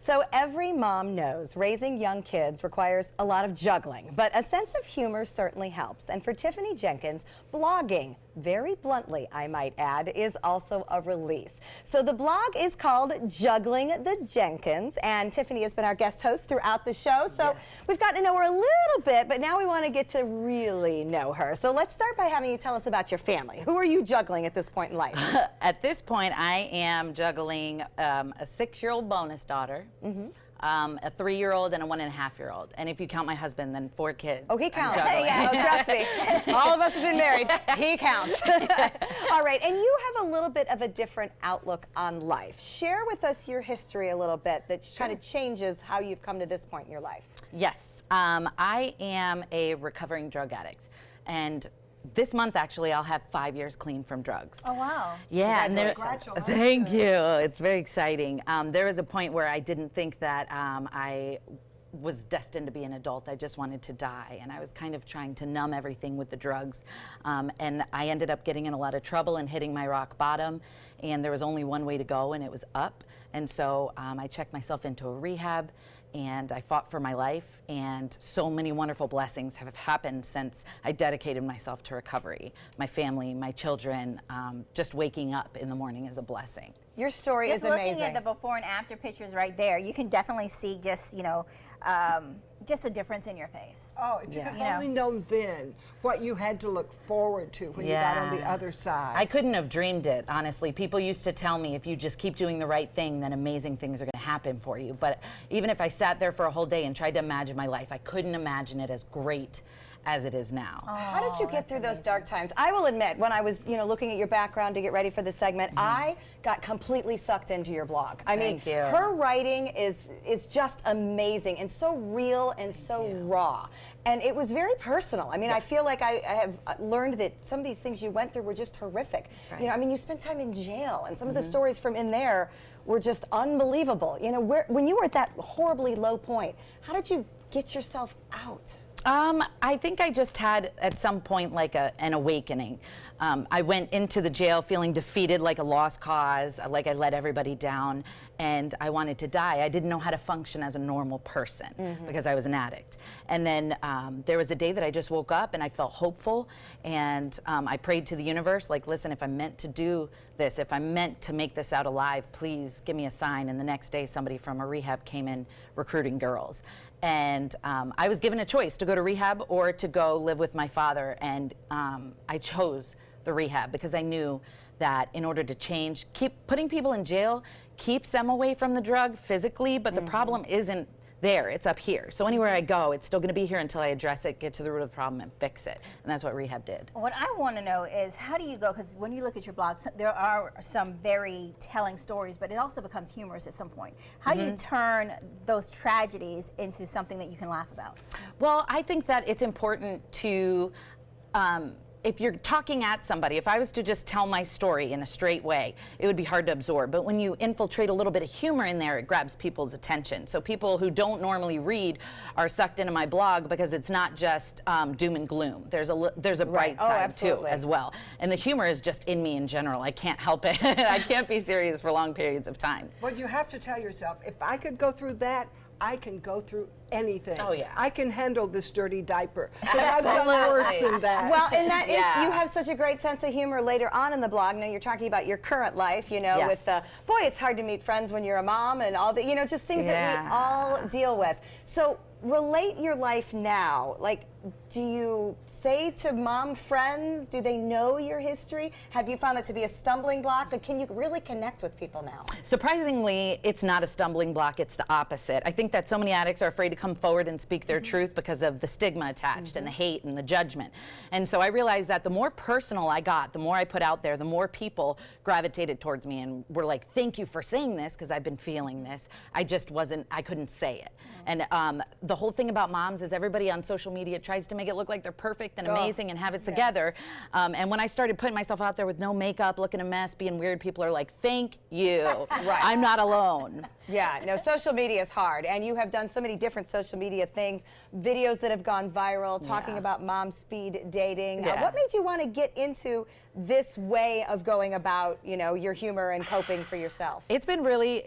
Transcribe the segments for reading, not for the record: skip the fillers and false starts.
So every mom knows raising young kids requires a lot of juggling, but a sense of humor certainly helps. And for Tiffany Jenkins, blogging, very bluntly I might add, is also a release. So the blog is called Juggling the Jenkins, and Tiffany has been our guest host throughout the show. So we've gotten to know her a little bit, but now we want to get to really know her. So let's start by having you tell us about your family. Who are you juggling at this point in life? At this point, I am juggling a 6-year-old bonus daughter, a 3-year-old, and a 1.5-year-old. And if you count my husband, then 4 kids. Oh, he counts. Yeah. Oh, trust me. All of us have been married. He counts. All right, and you have a little bit of a different outlook on life. Share with us your history a little bit that kind of changes how you've come to this point in your life. Yes. I am a recovering drug addict. And this month, actually, I'll have 5 years clean from drugs. Oh, wow. Yeah. Congratulations. Thank you. It's very exciting. There was a point where I didn't think that I was destined to be an adult. I just wanted to die, and I was kind of trying to numb everything with the drugs. And I ended up getting in a lot of trouble and hitting my rock bottom, and there was only one way to go, and it was up. And so I checked myself into a rehab, and I fought for my life, and so many wonderful blessings have happened since I dedicated myself to recovery. My family, my children, just waking up in the morning is a blessing. Your story is amazing. Looking at the before and after pictures right there, you can definitely see just, you know, just a difference in your face. Oh, if you could only know then what you had to look forward to when you got on the other side. I couldn't have dreamed it, honestly. People used to tell me, if you just keep doing the right thing, then amazing things are going to happen for you. But even if I sat there for a whole day and tried to imagine my life, I couldn't imagine it as great as it is now. Oh, how did you get through those dark times? I will admit, when I was, looking at your background to get ready for this segment, I got completely sucked into your blog. I mean, her writing is just amazing and so real and so raw. And it was very personal. I mean, I feel like I have learned that some of these things you went through were just horrific. Right. I mean, you spent time in jail, and some of the stories from in there were just unbelievable. When you were at that horribly low point, how did you get yourself out? I think I just had, at some point, like an awakening. I went into the jail feeling defeated, like a lost cause, like I let everybody down, and I wanted to die. I didn't know how to function as a normal person because I was an addict. And then there was a day that I just woke up and I felt hopeful, and I prayed to the universe, like, listen, if I'm meant to do this, if I'm meant to make this out alive, please give me a sign. And the next day, somebody from a rehab came in recruiting girls. And I was given a choice to go to rehab or to go live with my father, and I chose the rehab because I knew that in order to change, putting people in jail keeps them away from the drug physically, but the problem isn't there, it's up here. So anywhere I go, it's still going to be here until I address it, get to the root of the problem, and fix it. And that's what rehab did. What I want to know is, how do you go, because when you look at your blog, there are some very telling stories, but it also becomes humorous at some point. How do you turn those tragedies into something that you can laugh about? Well, I think that it's important to, if you're talking at somebody, if I was to just tell my story in a straight way, it would be hard to absorb. But when you infiltrate a little bit of humor in there, it grabs people's attention. So people who don't normally read are sucked into my blog because it's not just doom and gloom. There's a bright side too as well. And the humor is just in me in general. I can't help it. I can't be serious for long periods of time. Well, you have to tell yourself, if I could go through that, I can go through anything. Oh, yeah. I can handle this dirty diaper. But I've done worse than that. Well, and that is, you have such a great sense of humor later on in the blog. Now, you're talking about your current life, with boy, it's hard to meet friends when you're a mom and all the, just things that we all deal with. So relate your life now. Like, do you say to mom friends, do they know your history? Have you found that to be a stumbling block? Like, can you really connect with people now? Surprisingly, it's not a stumbling block, it's the opposite. I think that so many addicts are afraid to come forward and speak their truth because of the stigma attached and the hate and the judgment. And so I realized that the more personal I got, the more I put out there, the more people gravitated towards me and were like, thank you for saying this, because I've been feeling this. I couldn't say it. And the whole thing about moms is everybody on social media tries to make it look like they're perfect and amazing and have it together. And when I started putting myself out there with no makeup, looking a mess, being weird, people are like, thank you. I'm not alone. Yeah, no, social media is hard, and you have done so many different different social media things, videos that have gone viral, talking about mom speed dating. What made you want to get into this way of going about, you know, your humor and coping for yourself? It's been really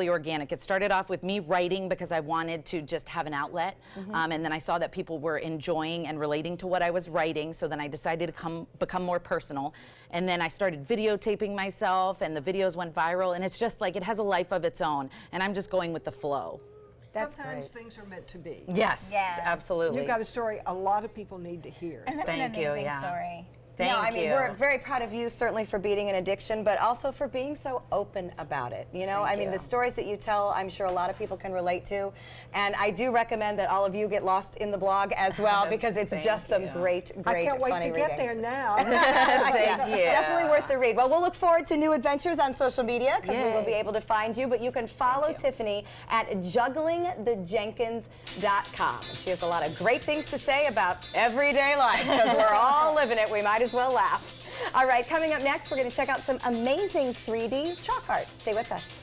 organic. It started off with me writing because I wanted to just have an outlet, and then I saw that people were enjoying and relating to what I was writing, so then I decided to become more personal. And then I started videotaping myself, and the videos went viral, and it's just like it has a life of its own, and I'm just going with the flow. Sometimes things are meant to be. Yes, absolutely. You've got a story a lot of people need to hear. And that's an amazing story. Thank you. We're very proud of you, certainly for beating an addiction, but also for being so open about it. You know, I mean, the stories that you tell, I'm sure a lot of people can relate to. And I do recommend that all of you get lost in the blog as well, because it's just some great, I can't wait funny to reading. get there now. Thank you. Definitely worth the read. Well, we'll look forward to new adventures on social media, because we will be able to find you. But you can follow Tiffany at jugglingthejenkins.com. She has a lot of great things to say about everyday life, because we're all living it. We might as well laugh. All right, coming up next, we're going to check out some amazing 3D chalk art. Stay with us.